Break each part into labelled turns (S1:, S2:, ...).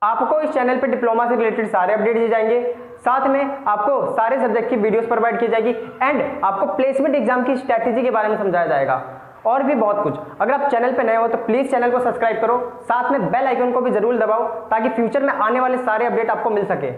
S1: आपको इस चैनल पे डिप्लोमा से रिलेटेड सारे अपडेट दिए जाएंगे, साथ में आपको सारे सब्जेक्ट की वीडियोस प्रोवाइड की जाएगी एंड आपको प्लेसमेंट एग्जाम की स्ट्रैटेजी के बारे में समझाया जाएगा और भी बहुत कुछ। अगर आप चैनल पे नए हो तो प्लीज चैनल को सब्सक्राइब करो, साथ में बेल आइकन को भी जरूर दबाओ ताकि फ्यूचर में आने वाले सारे अपडेट आपको मिल सके।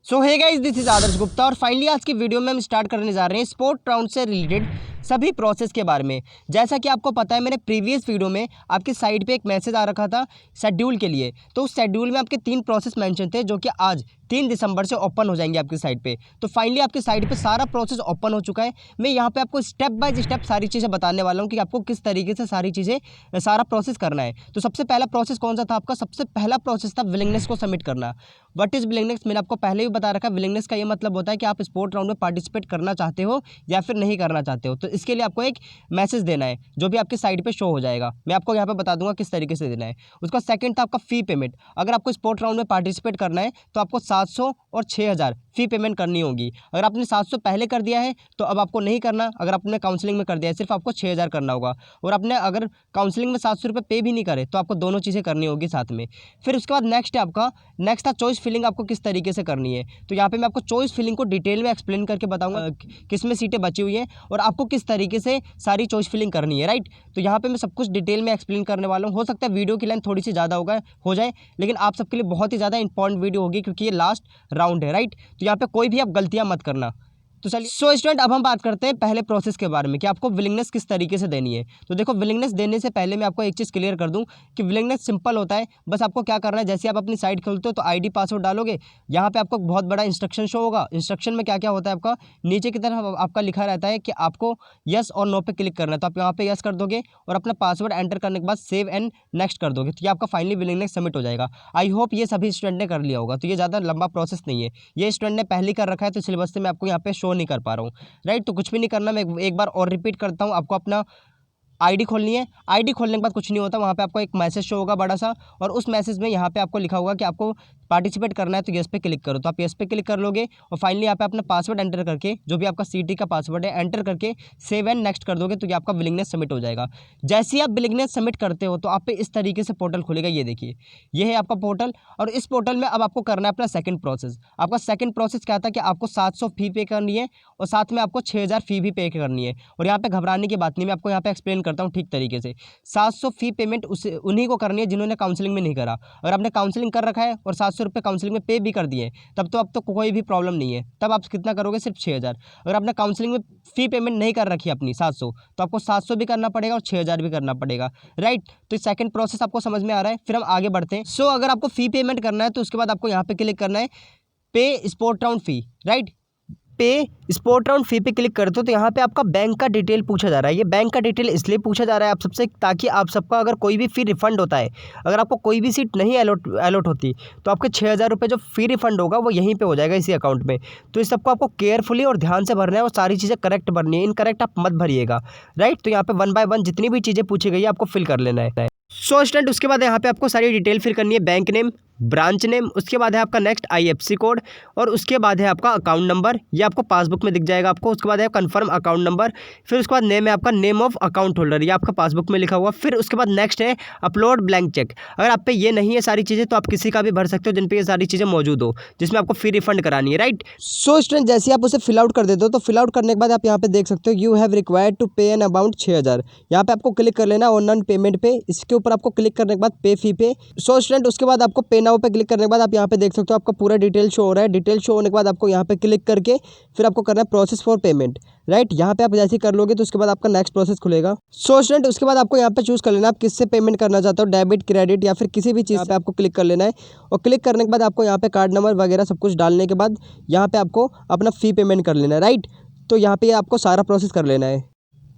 S2: सो हे गाइस, दिस इज आदर्श गुप्ता और फाइनली आज की वीडियो में हम स्टार्ट करने जा रहे हैं स्पोर्ट राउंड से रिलेटेड सभी प्रोसेस के बारे में। जैसा कि आपको पता है, मैंने प्रीवियस वीडियो में आपकी साइट पे एक मैसेज आ रखा था शेड्यूल के लिए। तो उस शेड्यूल में आपके 3 प्रोसेस मेंशन थे जो कि आज 3 दिसंबर से ओपन हो जाएंगे आपकी साइट पे। तो फाइनली आपकी साइट पे सारा प्रोसेस ओपन हो चुका है। मैं यहाँ पे आपको स्टेप बाय स्टेप सारी चीज़ें बताने वाला हूँ कि आपको किस तरीके से सारा प्रोसेस करना है। तो सबसे पहला प्रोसेस कौन सा था आपका? सबसे पहला प्रोसेस था विलिंगनेस को सबमिट करना। What is willingness? मैंने आपको पहले भी बता रखा है। विलिंगनेस का ये मतलब होता है कि आप स्पोर्ट राउंड में पार्टिसिपेट करना चाहते हो या फिर नहीं करना चाहते हो। तो इसके लिए आपको एक मैसेज देना है जो भी आपकी साइट पे शो हो जाएगा। मैं आपको यहाँ पे बता दूंगा किस तरीके से देना है। उसका सेकंड था आपका फी पेमेंट। अगर आपको स्पोर्ट राउंड में पार्टिसिपेट करना है तो आपको 700 और 6000 फी पेमेंट करनी होगी। अगर आपने 700 पहले कर दिया है तो अब आपको नहीं करना। अगर आपने काउंसलिंग में कर दिया है सिर्फ आपको 6000 करना होगा। और आपने अगर काउंसलिंग में 700 रुपये पे भी नहीं करे तो आपको दोनों चीज़ें करनी होगी साथ में। फिर उसके बाद नेक्स्ट था चॉइस फिलिंग। आपको किस तरीके से करनी है तो यहाँ पे मैं आपको चॉइस फिलिंग को डिटेल में एक्सप्लेन करके बताऊंगा किस में सीटें बची हुई हैं और आपको किस तरीके से सारी चॉइस फिलिंग करनी है, राइट। तो यहाँ पे मैं सब कुछ डिटेल में एक्सप्लेन करने वाला हूँ। हो सकता है वीडियो की लेंथ थोड़ी सी ज़्यादा हो जाए, लेकिन आप सबके लिए बहुत ही ज़्यादा इंपॉर्टेंट वीडियो होगी क्योंकि ये लास्ट राउंड है, राइट। तो यहाँ पे कोई भी आप गलतियाँ मत करना। तो चलिए स्टूडेंट, अब हम बात करते हैं पहले प्रोसेस के बारे में कि आपको विलिंगनेस किस तरीके से देनी है। तो देखो, विलिंगनेस देने से पहले मैं आपको एक चीज़ क्लियर कर दूं कि विलिंगनेस सिंपल होता है। बस आपको क्या करना है, जैसे आप अपनी साइट खोलते हो तो आईडी पासवर्ड डालोगे। यहाँ पे आपको बहुत बड़ा इंस्ट्रक्शन शो होगा। इंस्ट्रक्शन में क्या क्या होता है आपका, नीचे की तरफ आपका लिखा रहता है कि आपको यस और नो पे क्लिक करना है। तो आप यहाँ पे यस कर दोगे और अपना पासवर्ड एंटर करने के बाद सेव एंड नेक्स्ट कर दोगे तो ये आपका फाइनली विलिंगनेस सबमिट हो जाएगा। आई होप ये सभी स्टूडेंट ने कर लिया होगा। तो ये ज़्यादा लंबा प्रोसेस नहीं है। ये स्टूडेंट ने पहले कर रखा है तो सिलेबस से मैं आपको यहाँ पे शो नहीं कर पा रहा हूँ, राइट। तो कुछ भी नहीं करना। मैं एक बार और रिपीट करता हूँ। आपको अपना आईडी खोलनी है। आईडी खोलने के बाद कुछ नहीं होता, वहाँ पे आपको एक मैसेज शो होगा बड़ा सा और उस मैसेज में यहाँ पे आपको लिखा होगा कि आपको पार्टिसिपेट करना है तो यस पे क्लिक करो। तो आप यस पे क्लिक कर लोगे और फाइनली यहाँ पे अपना पासवर्ड एंटर करके, जो भी आपका सीटी का पासवर्ड है, एंटर करके सेव एंड नेक्स्ट कर दोगे तो ये आपका विलिंगनेस सबमिट हो जाएगा। जैसे ही आप विलिंगनेस सबमिट करते हो तो आप पे इस तरीके से पोर्टल खुलेगा। ये देखिए, ये है आपका पोर्टल और इस पोर्टल में अब आपको करना है अपना सेकंड प्रोसेस। आपका सेकंड प्रोसेस क्या था कि आपको 700 फी पे करनी है और साथ में आपको 6000 फी भी पे करनी है। और यहाँ पे घबराने की बात नहीं, मैं आपको यहाँ पे एक्सप्लेन करता हूँ ठीक तरीके से। 700 फी पेमेंट उन्हीं को करनी है जिन्होंने काउंसलिंग में नहीं करा। अगर आपने काउंसलिंग कर रखा है और 700 रुपये काउंसलिंग में पे भी कर दिए तब तो कोई भी प्रॉब्लम नहीं है। तब आप कितना करोगे, सिर्फ 6000। अगर आपने काउंसलिंग में फी पेमेंट नहीं कर रखी अपनी 700 तो आपको 700 भी करना पड़ेगा और 6000 भी करना पड़ेगा, राइट। तो सेकंड प्रोसेस आपको समझ में आ रहा है। फिर हम आगे बढ़ते हैं। सो अगर आपको फी पेमेंट करना है तो उसके बाद आपको यहाँ पे क्लिक करना है पे स्पोर्ट राउंड फी, राइट। पे स्पोर्ट राउंड फी पे क्लिक करते हो तो यहाँ पे आपका बैंक का डिटेल पूछा जा रहा है। ये बैंक का डिटेल इसलिए पूछा जा रहा है आप सबसे ताकि आप सबका अगर कोई भी फी रिफंड होता है, अगर आपको कोई भी सीट नहीं अलॉट होती तो आपके 6000 रुपये जो फी रिफंड होगा वो यहीं पे हो जाएगा इसी अकाउंट में। तो इस सबको आपको केयरफुली और ध्यान से भरना है और सारी चीज़ें करेक्ट भरनी है। इनकरेक्ट आप मत भरिएगा, राइट। तो यहाँ पे 1 बाय 1 जितनी भी चीज़ें पूछी गई है आपको फिल कर लेना है। सो स्टूडेंट, उसके बाद यहाँ पे आपको सारी डिटेल फिल करनी है। बैंक नेम, ब्रांच नेम, उसके बाद है आपका नेक्स्ट IFSC कोड और उसके बाद है आपका अकाउंट नंबर। ये आपको पासबुक में दिख जाएगा आपको। उसके बाद है कन्फर्म अकाउंट नंबर। फिर उसके बाद नेम है आपका नेम ऑफ अकाउंट होल्डर, ये आपका पासबुक में लिखा हुआ। फिर उसके बाद नेक्स्ट है अपलोड ब्लैंक चेक। अगर आप पे ये नहीं है सारी चीज़ें तो आप किसी का भी भर सकते हो जिन पे ये सारी चीज़ें मौजूद हो, जिसमें आपको फी रिफंड करानी है, राइट। सो स्टूडेंट, जैसे आप उसे फिल आउट कर देते हो तो फिल आउट करने के बाद आप यहाँ पे देख सकते हो यू हैव रिक्वायर्ड टू पे एन अमाउंट 6000। यहाँ पे आपको क्लिक कर लेना ऑन पेमेंट पे। इसके ऊपर आपको क्लिक करने के बाद पे फी पे। सो स्टूडेंट, उसके बाद आपको पे नाउ पे क्लिक करने के बाद आप यहाँ पे देख सकते हो आपका पूरा डिटेल शो हो रहा है। डिटेल शो होने के बाद आपको यहाँ पे क्लिक करके फिर आपको करना है प्रोसेस फॉर पेमेंट, राइट। यहाँ पे आप जैसे ही कर लोगे तो उसके बाद आपका नेक्स्ट प्रोसेस खुलेगा। सो स्टूडेंट, उसके बाद आपको यहाँ पे चूज कर लेना आप किससे पेमेंट करना चाहते हो, डेबिट, क्रेडिट या फिर किसी भी चीज़ पे आपको क्लिक कर लेना है। और क्लिक करने के बाद आपको यहाँ पे कार्ड नंबर वगैरह सब कुछ डालने के बाद यहाँ पे आपको अपना फी पेमेंट कर लेना है, राइट। तो यहाँ पे आपको सारा प्रोसेस कर लेना है।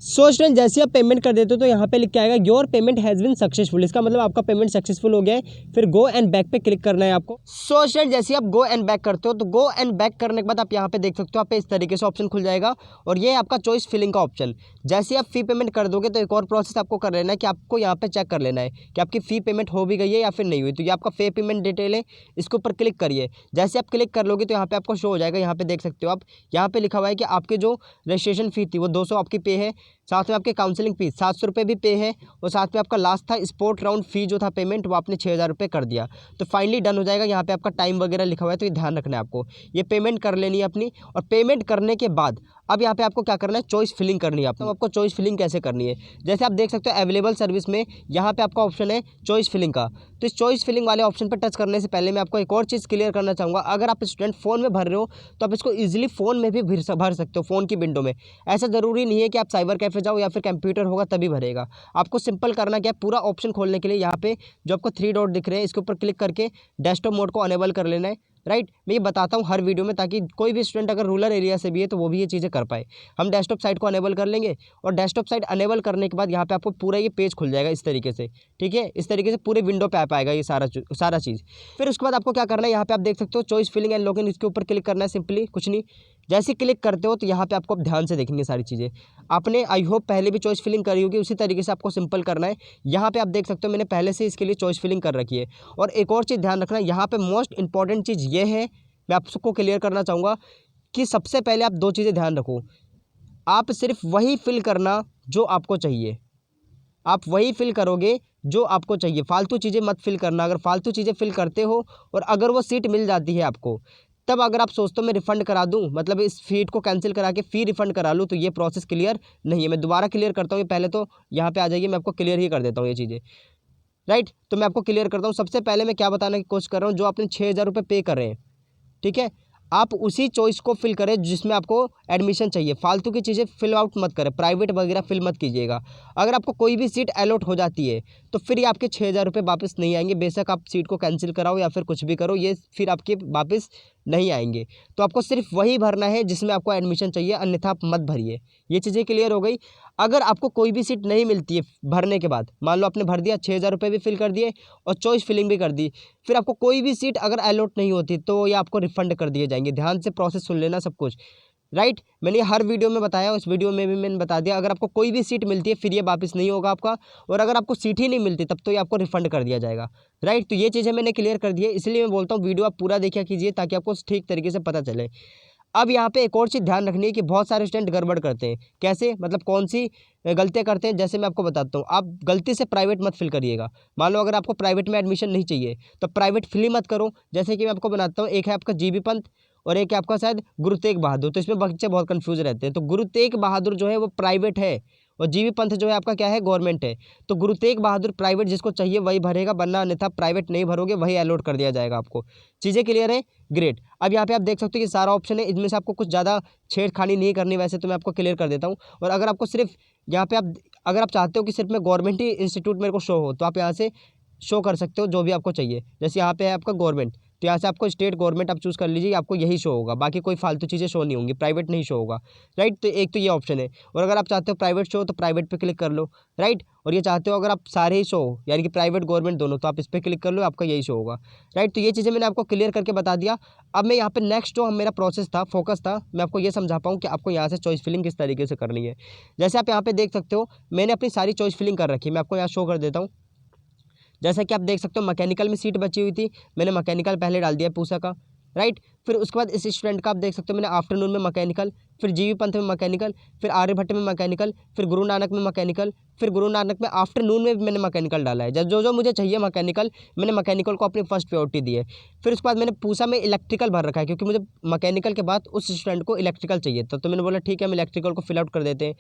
S2: सो स्टूडेंट, जैसे आप पेमेंट कर देते हो तो यहाँ पे लिख के आएगा your payment has been successful. इसका मतलब आपका पेमेंट सक्सेसफुल हो गया है। फिर गो एंड बैक पे क्लिक करना है आपको। सो स्टूडेंट, जैसे आप गो एंड बैक करते हो तो गो एंड बैक करने के बाद आप यहाँ पे देख सकते हो आप पे इस तरीके से ऑप्शन खुल जाएगा और ये है आपका चॉइस फिलिंग का ऑप्शन। जैसे आप फी पेमेंट कर दोगे तो एक और प्रोसेस आपको कर लेना है कि आपको यहाँ पे चेक कर लेना है कि आपकी फी पेमेंट हो भी गई है या फिर नहीं हुई। तो ये आपका फी पेमेंट डिटेल है, इसके ऊपर क्लिक करिए। जैसे आप क्लिक कर लोगे तो यहाँ पे आपको शो हो जाएगा। यहाँ पे देख सकते हो आप, यहाँ पे लिखा हुआ है कि आपकी जो रजिस्ट्रेशन फी थी वो 200 आपकी पे है, साथ में आपके काउंसलिंग फीस 700 रुपये भी पे है, और साथ में आपका लास्ट था स्पोर्ट राउंड फी जो था पेमेंट, वो आपने 6000 रुपये कर दिया तो फाइनली डन हो जाएगा। यहाँ पे आपका टाइम वगैरह लिखा हुआ है, तो ये ध्यान रखना है आपको, ये पेमेंट कर लेनी है अपनी। और पेमेंट करने के बाद अब यहाँ पे आपको क्या करना है, चॉइस फिलिंग करनी है आपको चॉइस फिलिंग कैसे करनी है, जैसे आप देख सकते हो अवेलेबल सर्विस में यहाँ पे आपका ऑप्शन है चॉइस फिलिंग का। तो इस चॉइस फिलिंग वाले ऑप्शन पर टच करने से पहले मैं आपको एक और चीज़ क्लियर करना चाहूँगा। अगर आप स्टूडेंट फ़ोन में भर रहे हो तो आप इसको ईजिली फ़ोन में भी भर सकते हो, फ़ोन की विंडो में। ऐसा ज़रूरी नहीं है कि आप साइबर कैफे जाओ या फिर कंप्यूटर होगा तभी भरेगा। आपको सिंपल करना क्या है, पूरा ऑप्शन खोलने के लिए यहाँ पे जो आपको 3 डॉट दिख रहे हैं इसके ऊपर क्लिक करके डेस्कटॉप मोड को अनेबल कर लेना है। राइट, मैं ये बताता हूँ हर वीडियो में, ताकि कोई भी स्टूडेंट अगर रूरल एरिया से भी है तो वो भी ये चीज़ें कर पाए। हम डेस्कटॉप साइट को अनेबल कर लेंगे, और डेस्कटॉप साइट अनेबल करने के बाद यहाँ पे आपको पूरा ये पेज खुल जाएगा इस तरीके से। ठीक है, इस तरीके से पूरे विंडो पे आ पाएगा ये सारा चीज़। फिर उसके बाद आपको क्या करना है, यहाँ पे आप देख सकते हो चॉइस फिलिंग एंड लॉगिन, इसके ऊपर क्लिक करना है सिंपली, कुछ नहीं। जैसे क्लिक करते हो तो यहाँ पे आपको अब ध्यान से देखेंगे सारी चीज़ें। आपने आई होप पहले भी चॉइस फिलिंग करी होगी, उसी तरीके से आपको सिंपल करना है। यहाँ पे आप देख सकते हो मैंने पहले से इसके लिए चॉइस फिलिंग कर रखी है। और एक और चीज़ ध्यान रखना, यहाँ पे मोस्ट इंपॉर्टेंट चीज़ ये है, मैं आप सबको क्लियर करना चाहूँगा कि सबसे पहले आप 2 चीज़ें ध्यान रखो। आप सिर्फ वही फिल करना जो आपको चाहिए, आप वही फिल करोगे जो आपको चाहिए, फालतू चीज़ें मत फिल करना। अगर फालतू चीज़ें फिल करते हो और अगर वो सीट मिल जाती है आपको, तब अगर आप सोचते हो मैं रिफ़ंड करा दूं, मतलब इस फीड को कैंसिल करा के फ़ी रिफ़ंड करा लूँ, तो ये प्रोसेस क्लियर नहीं है। मैं दोबारा क्लियर करता हूँ, ये पहले तो यहाँ पे आ जाइए, मैं आपको क्लियर ही कर देता हूँ ये चीज़ें। राइट, तो मैं आपको क्लियर करता हूँ। सबसे पहले मैं क्या बताने की कोशिश कर रहा हूँ, जो आपने 6000 रुपये पे कर रहे हैं, ठीक है, आप उसी चॉइस को फिल करें जिसमें आपको एडमिशन चाहिए। फालतू की चीज़ें फिल आउट मत करें, प्राइवेट वगैरह फिल मत कीजिएगा। अगर आपको कोई भी सीट अलॉट हो जाती है तो फिर ये आपके 6000 रुपये वापस नहीं आएंगे, बेशक आप सीट को कैंसिल कराओ या फिर कुछ भी करो, ये फिर आपके वापस नहीं आएंगे। तो आपको सिर्फ वही भरना है जिसमें आपको एडमिशन चाहिए, अन्यथा आप मत भरिए। ये चीज़ें क्लियर हो गई। अगर आपको कोई भी सीट नहीं मिलती है भरने के बाद, मान लो आपने भर दिया, 6000 रुपये भी फिल कर दिए और चॉइस फिलिंग भी कर दी, फिर आपको कोई भी सीट अगर अलॉट नहीं होती तो ये आपको रिफंड कर दिए जाएंगे। ध्यान से प्रोसेस सुन लेना सब कुछ। राइट, मैंने हर वीडियो में बताया, उस वीडियो में भी मैंने बता दिया। अगर आपको कोई भी सीट मिलती है फिर ये वापस नहीं होगा आपका, और अगर आपको सीट ही नहीं मिलती तब तो ये आपको रिफंड कर दिया जाएगा। राइट, तो ये चीज़ें मैंने क्लियर कर दी है, इसलिए मैं बोलता हूँ वीडियो आप पूरा देखा कीजिए ताकि आपको ठीक तरीके से पता चले। अब यहाँ पे एक और चीज़ ध्यान रखनी है कि बहुत सारे स्टूडेंट गड़बड़ करते हैं। कैसे, मतलब कौन सी गलतियाँ करते हैं, जैसे मैं आपको बताता हूँ। आप गलती से प्राइवेट मत फिल करिएगा। मान लो अगर आपको प्राइवेट में एडमिशन नहीं चाहिए तो प्राइवेट फिल ही मत करो। जैसे कि मैं आपको बनाता हूँ, एक है आपका जीबी पंत और एक है आपका शायद गुरु तेग बहादुर। तो इसमें बच्चे बहुत कंफ्यूज रहते हैं। तो गुरु तेग बहादुर जो है वो प्राइवेट है और जीबी पंथ जो है आपका क्या है, गवर्नमेंट है। तो गुरु तेग बहादुर प्राइवेट जिसको चाहिए वही भरेगा, वरना अन्यथा प्राइवेट नहीं भरोगे वही अलॉट कर दिया जाएगा आपको। चीज़ें क्लियर है? ग्रेट। अब यहाँ पे आप देख सकते हो कि सारा ऑप्शन है, इनमें से आपको कुछ ज़्यादा छेड़खानी नहीं करनी, वैसे तो मैं आपको क्लियर कर देता हूँ। और अगर आपको सिर्फ यहाँ पे अगर आप चाहते हो कि सिर्फ मैं गवर्नमेंट ही इंस्टीट्यूट मेरे को शो हो, तो आप यहाँ से शो कर सकते हो जो भी आपको चाहिए। जैसे यहाँ पे है आपका गवर्नमेंट, तो यहाँ से आपको स्टेट गवर्नमेंट आप चूज़ कर लीजिए, आपको यही शो होगा, बाकी कोई फालतू चीज़ें शो नहीं होंगी, प्राइवेट नहीं शो होगा। राइट, तो एक तो ये ऑप्शन है। और अगर आप चाहते हो प्राइवेट शो तो प्राइवेट पे क्लिक कर लो। राइट, और ये चाहते हो अगर आप सारे ही शो हो यानी कि प्राइवेट गवर्नमेंट दोनों, तो आप इस पर क्लिक कर लो, आपका यही शो होगा। राइट, तो ये चीज़ें मैंने आपको क्लियर करके बता दिया। अब मैं यहाँ पे नेक्स्ट जो मेरा प्रोसेस था, फोकस था, मैं आपको ये समझा पाऊँ कि आपको यहाँ से चॉइस फिलिंग किस तरीके से करनी है। जैसे आप यहाँ पे देख सकते हो मैंने अपनी सारी चॉइस फिलिंग कर रखी है, मैं आपको यहाँ शो कर देता हूँ। जैसा कि आप देख सकते हो मैकेनिकल में सीट बची हुई थी, मैंने मैकेनिकल पहले डाल दिया पूसा का। राइट, फिर उसके बाद इस स्टूडेंट का आप देख सकते हो मैंने आफ्टरनून में मैकेनिकल, फिर जीवी पंथ में मैकेनिकल, फिर आर्यभट्ट में मैकेनिकल, फिर गुरु नानक में मैकेनिकल, फिर गुरु नानक में आफ्टरनून में भी मैंने मैकेनिकल डाला है। जो जो मुझे चाहिए मैकेनिकल, मैंने मैकेनिकल को अपनी फर्स्ट प्रायोरिटी दी है। फिर उसके बाद मैंने पूसा में इलेक्ट्रिकल भर रखा है, क्योंकि मुझे मैकेनिकल के बाद उस स्टूडेंट को इलेक्ट्रिकल चाहिए था। तो मैंने बोला ठीक है हम इलेक्ट्रिकल को फिल आउट कर देते हैं।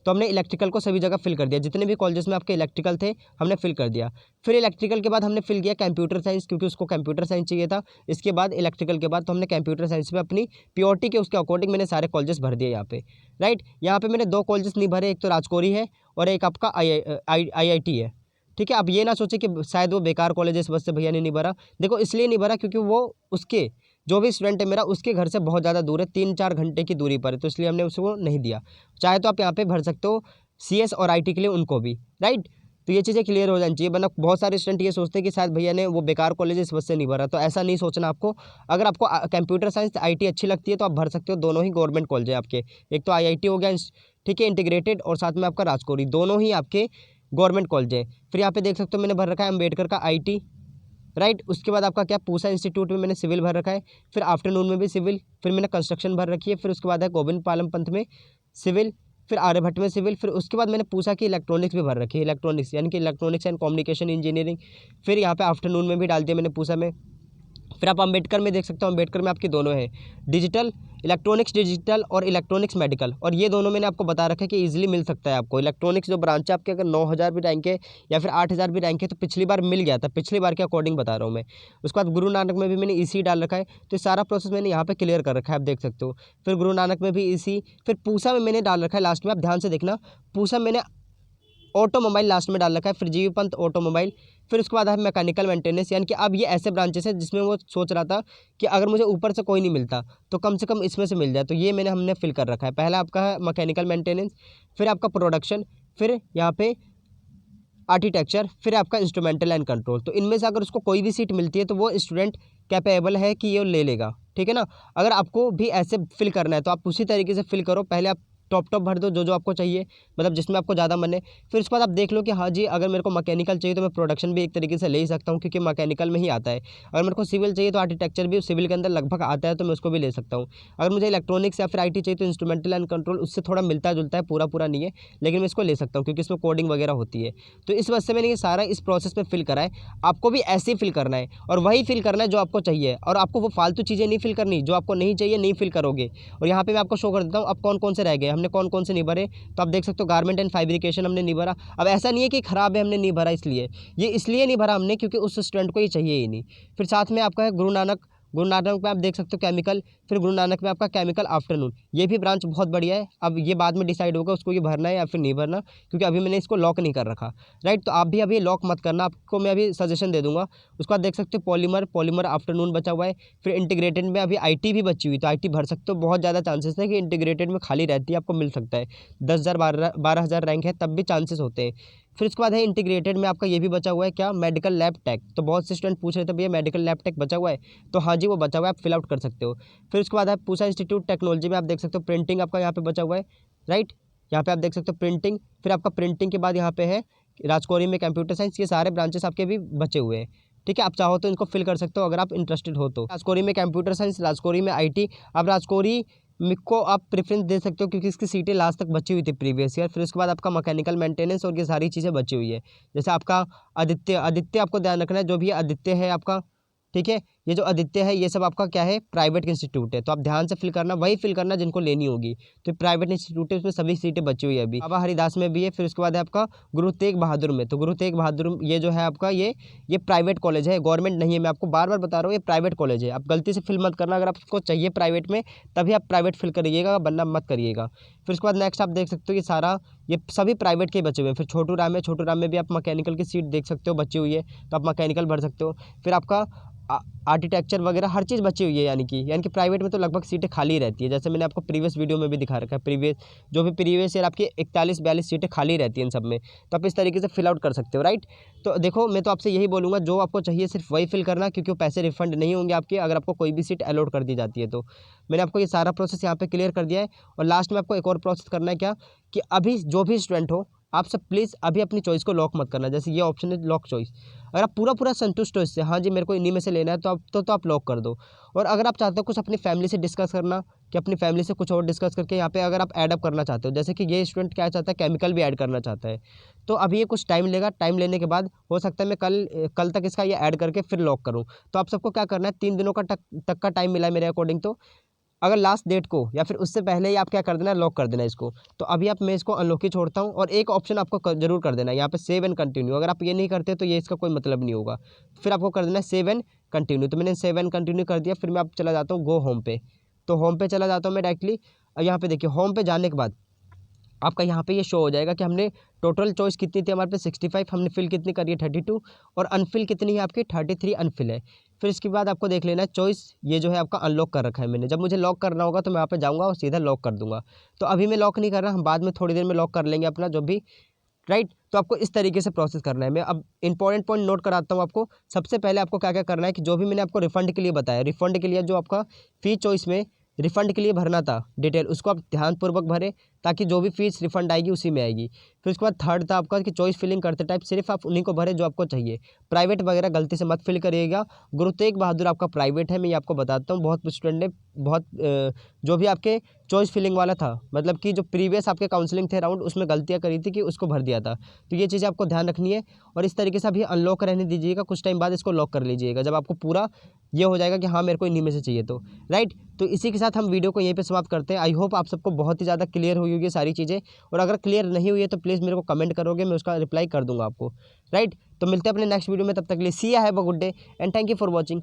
S2: तो हमने इलेक्ट्रिकल को सभी जगह फिल कर दिया, जितने भी कॉलेजेस में आपके इलेक्ट्रिकल थे हमने फिल कर दिया। फिर इलेक्ट्रिकल के बाद हमने फिल किया कंप्यूटर साइंस, क्योंकि उसको कंप्यूटर साइंस चाहिए था। इसके बाद इलेक्ट्रिकल के बाद तो हमने कंप्यूटर साइंस में अपनी प्योरिटी के उसके अकॉर्डिंग मैंने सारे कॉलेजेस भर दिए यहाँ पे। राइट, यहाँ पे मैंने 2 कॉलेजेस नहीं भरे, एक तो राजकोरी है और एक आपका IIT है। ठीक है, अब ये ना सोचे कि शायद वो बेकार कॉलेज है इस वजह से भैया ने नहीं भरा। देखो इसलिए नहीं भरा क्योंकि वो उसके जो भी स्टूडेंट है मेरा उसके घर से बहुत ज़्यादा दूर है, 3-4 घंटे की दूरी पर है, तो इसलिए हमने उसको नहीं दिया। चाहे तो आप यहाँ पे भर सकते हो CS और IT के लिए उनको भी। राइट, तो ये चीज़ें क्लियर हो जानी चाहिए, वरना बहुत सारे स्टूडेंट ये सोचते हैं कि शायद भैया ने वो बेकार कॉलेज इस वजह से नहीं भरा, तो ऐसा नहीं सोचना आपको। अगर आपको कंप्यूटर साइंस IT अच्छी लगती है तो आप भर सकते हो, दोनों ही गवर्नमेंट कॉलेज है आपके। एक तो IIT हो गया, ठीक है, इंटीग्रेटेड, और साथ में आपका राजकोरी, दोनों ही आपके गवर्नमेंट कॉलेज है। फिर यहाँ पे देख सकते हो मैंने भर रखा है अम्बेडकर का IT। राइट, उसके बाद आपका क्या पूसा इंस्टीट्यूट में मैंने सिविल भर रखा है, फिर आफ्टरनून में भी सिविल, फिर मैंने कंस्ट्रक्शन भर रखी है, फिर उसके बाद है गोविंद पालम पंथ में सिविल, फिर आर्यभट्ट में सिविल, फिर उसके बाद मैंने पूछा कि इलेक्ट्रॉनिक्स भी भर रखी है, इलेक्ट्रॉनिक्स यानी कि इलेक्ट्रॉनिक्स एंड कम्युनिकेशन इंजीनियरिंग। फिर यहाँ पे आफ्टरनून में भी डाल दिया मैंने पूछा में। फिर आप अम्बेडकर में देख सकते हो, अम्बेडकर में आपकी दोनों है, डिजिटल इलेक्ट्रॉनिक्स डिजिटल और इलेक्ट्रॉनिक्स मेडिकल, और ये दोनों मैंने आपको बता रखा है कि इजीली मिल सकता है आपको। इलेक्ट्रॉनिक्स जो ब्रांच है आपके अगर 9,000 भी रैंक है या फिर 8,000 भी रैंक है तो पिछली बार मिल गया था, पिछली बार के अकॉर्डिंग बता रहा हूँ मैं। उसके बाद गुरु नानक में भी मैंने इसी डाल रखा है, तो ये सारा प्रोसेस मैंने यहाँ पे क्लियर कर रखा है, आप देख सकते हो। फिर गुरु नानक में भी इसी, फिर पूसा में मैंने डाल रखा है लास्ट में, आप ध्यान से देखना, पूसा मैंने ऑटोमोबाइल लास्ट में डाल रखा है, फिर जीवी पंत ऑटोमोबाइल। फिर उसके बाद है मैकेनिकल मेंटेनेंस, यानी कि अब ये ऐसे ब्रांचेस है जिसमें वो सोच रहा था कि अगर मुझे ऊपर से कोई नहीं मिलता तो कम से कम इसमें से मिल जाए, तो ये हमने फिल कर रखा है। पहला आपका है मैकेनिकल मेंटेनेंस, फिर आपका प्रोडक्शन, फिर यहाँ पे आर्किटेक्चर, फिर आपका इंस्ट्रूमेंटल एंड कंट्रोल। तो इनमें से अगर उसको कोई भी सीट मिलती है तो वो स्टूडेंट कैपेबल है कि ये ले लेगा, ठीक है ना। अगर आपको भी ऐसे फिल करना है तो आप उसी तरीके से फिल करो, पहले आप टॉप भर दो जो आपको चाहिए, मतलब जिसमें आपको ज़्यादा मन है। फिर उसके बाद आप देख लो कि हाँ जी अगर मेरे को मैकेनिकल चाहिए तो मैं प्रोडक्शन भी एक तरीके से ले ही सकता हूँ क्योंकि मैकेनिकल में ही आता है। अगर मेरे को सिविल चाहिए तो आर्किटेक्चर भी सिविल के अंदर लगभग आता है तो मैं उसको भी ले सकता हूँ। अगर मुझे इलेक्ट्रॉनिक्स या फिर IT चाहिए तो इंस्ट्रूमेंटल एंड कंट्रोल उससे थोड़ा मिलता जुलता है, पूरा नहीं है, लेकिन मैं इसको ले सकता हूँ क्योंकि इसमें कोडिंग वगैरह होती है। तो इस वजह से मैंने ये सारा इस प्रोसेस में फिल करा है। आपको भी ऐसे ही फिल करना है और वही फिल करना है जो आपको चाहिए, और आपको वो फालतू चीज़ें नहीं फिल करनी, जो आपको नहीं चाहिए नहीं फिल करोगे। और यहाँ पे मैं आपको शो कर देता हूँ अब कौन कौन से रह गए, हमने कौन कौन से नहीं भरे। तो आप देख सकते हो गारमेंट एंड फैब्रिकेशन हमने नहीं भरा। अब ऐसा नहीं है कि खराब है हमने नहीं भरा, इसलिए ये इसलिए नहीं भरा हमने क्योंकि उस स्टूडेंट को ये चाहिए ही नहीं। फिर साथ में आपका है गुरु नानक में आप देख सकते हो केमिकल, फिर गुरु नानक में आपका केमिकल आफ्टरनून, ये भी ब्रांच बहुत बढ़िया है। अब ये बाद में डिसाइड होगा उसको ये भरना है या फिर नहीं भरना, क्योंकि अभी मैंने इसको लॉक नहीं कर रखा, राइट। तो आप भी अभी लॉक मत करना, आपको मैं अभी सजेशन दे दूंगा। उसके बाद देख सकते हो पॉलीमर आफ्टरनून बचा हुआ है। फिर इंटीग्रेटेड में अभी IT भी बची हुई, तो IT भर सकते हो, बहुत ज़्यादा चांसेस है कि इंटीग्रेटेड में खाली रहती है, आपको मिल सकता है। 10,000 12,000 रैंक है तब भी चांसेस होते हैं। फिर उसके बाद है इंटीग्रेटेड में आपका ये भी बचा हुआ है क्या, मेडिकल लैब टेक। तो बहुत से स्टूडेंट पूछ रहे थे भैया मेडिकल लैब टेक बचा हुआ है, तो हाँ जी वो बचा हुआ है, आप फिल आउट कर सकते हो। फिर उसके बाद है पूसा इंस्टीट्यूट टेक्नोलॉजी में आप देख सकते हो प्रिंटिंग आपका यहाँ पे बचा हुआ है, राइट। यहाँ पे आप देख सकते हो प्रिंटिंग, फिर आपका प्रिंटिंग के बाद यहाँ पे है राजकोरी में कंप्यूटर साइंस। ये सारे ब्रांचेस आपके भी बचे हुए हैं, ठीक है। आप चाहो तो इनको फिल कर सकते हो अगर आप इंटरेस्टेड हो तो। राजकोरी में कंप्यूटर साइंस, राजकोरी में IT। अब राजकोरी को आप प्रेफरेंस दे सकते हो क्योंकि इसकी सीटें लास्ट तक बची हुई थी प्रीवियस ईयर। फिर उसके बाद आपका मैकेनिकल मेंटेनेंस और ये सारी चीज़ें बची हुई है। जैसे आपका आदित्य आपको ध्यान रखना है, जो भी आदित्य है आपका, ठीक है। ये जो आदित्य है ये सब आपका क्या है, प्राइवेट इंस्टीट्यूट है, तो आप ध्यान से फिल करना, वही फिल करना जिनको लेनी होगी। तो प्राइवेट इंस्टीट्यूट है, उसमें सभी सीटें बची हुई है अभी। बाबा हरिदास में भी है। फिर उसके बाद है आपका गुरु तेग बहादुर में, तो गुरु तेग बहादुर ये जो है आपका ये प्राइवेट कॉलेज है, गवर्नमेंट नहीं है। मैं आपको बार बार बता रहा हूँ ये प्राइवेट कॉलेज है, आप गलती से फिल मत करना। अगर आपको चाहिए प्राइवेट में तभी आप प्राइवेट फिल करिएगा, वरना मत करिएगा। फिर उसके बाद नेक्स्ट आप देख सकते हो ये सभी प्राइवेट के बचे हुए हैं। फिर छोटू राम है, छोटू राम में भी आप मैकेनिकल की सीट देख सकते हो बची हुई है, तो आप मैकेनिकल भर सकते हो। फिर आपका आर्किटेक्चर वगैरह हर चीज़ बची हुई है, यानी कि प्राइवेट में तो लगभग सीटें खाली रहती है, जैसे मैंने आपको प्रीवियस वीडियो में भी दिखा रखा है। जो भी प्रीवियस ईयर आपकी 41-42 सीटें खाली रहती हैं इन सब में, तो आप इस तरीके से फिल आउट कर सकते हो, राइट। तो देखो मैं तो आपसे यही बोलूँगा जो आपको चाहिए सिर्फ वही फिल करना, क्योंकि वो पैसे रिफंड नहीं होंगे आपके अगर आपको कोई भी सीट अलॉट कर दी जाती है। तो मैंने आपको ये सारा प्रोसेस यहाँ पे क्लियर कर दिया है। और लास्ट में आपको एक और प्रोसेस करना है क्या, कि अभी जो भी स्टूडेंट हो आप सब प्लीज़ अभी अपनी चॉइस को लॉक मत करना। जैसे ये ऑप्शन है लॉक चॉइस, अगर आप पूरा संतुष्ट हो इससे, हाँ जी मेरे को इन्हीं में से लेना है, तो आप लॉक कर दो। और अगर आप चाहते हो कुछ अपनी फैमिली से डिस्कस करना, कि अपनी फैमिली से कुछ और डिस्कस करके यहाँ पे अगर आप ऐड अप करना चाहते हो, जैसे कि ये स्टूडेंट क्या चाहता है केमिकल भी ऐड करना चाहता है, तो अभी ये कुछ टाइम लेगा। टाइम लेने के बाद हो सकता है मैं कल तक इसका ये ऐड करके फिर लॉक करूँ। तो आप सबको क्या करना है, 3 दिनों का तक का टाइम मिला है मेरे अकॉर्डिंग। तो अगर लास्ट डेट को या फिर उससे पहले ही आप क्या कर देना, लॉक कर देना इसको। तो अभी आप मैं इसको अनलॉक ही छोड़ता हूँ। और एक ऑप्शन आपको जरूर कर देना है यहाँ पे सेव एंड कंटिन्यू। अगर आप ये नहीं करते तो ये इसका कोई मतलब नहीं होगा। फिर आपको कर देना है सेव एंड कंटिन्यू। तो मैंने सेव एंड कंटिन्यू कर दिया। फिर मैं आप चला जाता हूँ गो होम पे। तो होम पे चला जाता हूँ मैं डायरेक्टली। यहाँ पे देखिए होम पे जाने के बाद आपका यहाँ पे ये शो हो जाएगा कि हमने टोटल चॉइस कितनी थी हमारे पे 65, हमने फिल कितनी करी है 32, और अनफिल कितनी है आपकी 33 अनफिल है। फिर इसके बाद आपको देख लेना है चॉइस ये जो है आपका अनलॉक कर रखा है मैंने। जब मुझे लॉक करना होगा तो मैं यहाँ पे जाऊँगा और सीधा लॉक कर दूँगा। तो अभी मैं लॉक नहीं कर रहा, हम बाद में थोड़ी देर में लॉक कर लेंगे अपना जो भी, राइट। तो आपको इस तरीके से प्रोसेस करना है। मैं अब इंपॉर्टेंट पॉइंट नोट कराता हूँ आपको। सबसे पहले आपको क्या क्या करना है कि जो भी मैंने आपको रिफंड के लिए बताया, रिफंड के लिए जो आपका फी चॉइस में रिफंड के लिए भरना था डिटेल, उसको आप ध्यानपूर्वक भरें ताकि जो भी फीस रिफंड आएगी उसी में आएगी। फिर उसके बाद थर्ड था आपका कि चॉइस फिलिंग करते टाइप सिर्फ आप उन्हीं को भरें जो आपको चाहिए। प्राइवेट वगैरह गलती से मत फिल करिएगा। गुरु तेग बहादुर आपका प्राइवेट है, मैं ये आपको बताता हूँ। बहुत स्टूडेंट ने बहुत जो भी आपके चॉइस फिलिंग वाला था, मतलब कि जो प्रीवियस आपके काउंसलिंग थे राउंड, उसमें गलतियाँ करी थी कि उसको भर दिया था। तो ये चीज़ें आपको ध्यान रखनी है और इस तरीके से अभी अनलॉक रहने दीजिएगा। कुछ टाइम बाद इसको लॉक कर लीजिएगा जब आपको पूरा ये हो जाएगा कि हाँ मेरे को इन्हीं में से चाहिए तो राइट। तो इसी के साथ हम वीडियो को यहीं पे समाप्त करते हैं। आई होप आप सबको बहुत ही ज़्यादा क्लियर हुई होगी सारी चीज़ें, और अगर क्लियर नहीं हुई है तो प्लीज़ मेरे को कमेंट करोगे, मैं उसका रिप्लाई कर दूंगा आपको, राइट। तो मिलते हैं अपने नेक्स्ट वीडियो में, तब तक के लिए सी या have a good day and thank you for watching.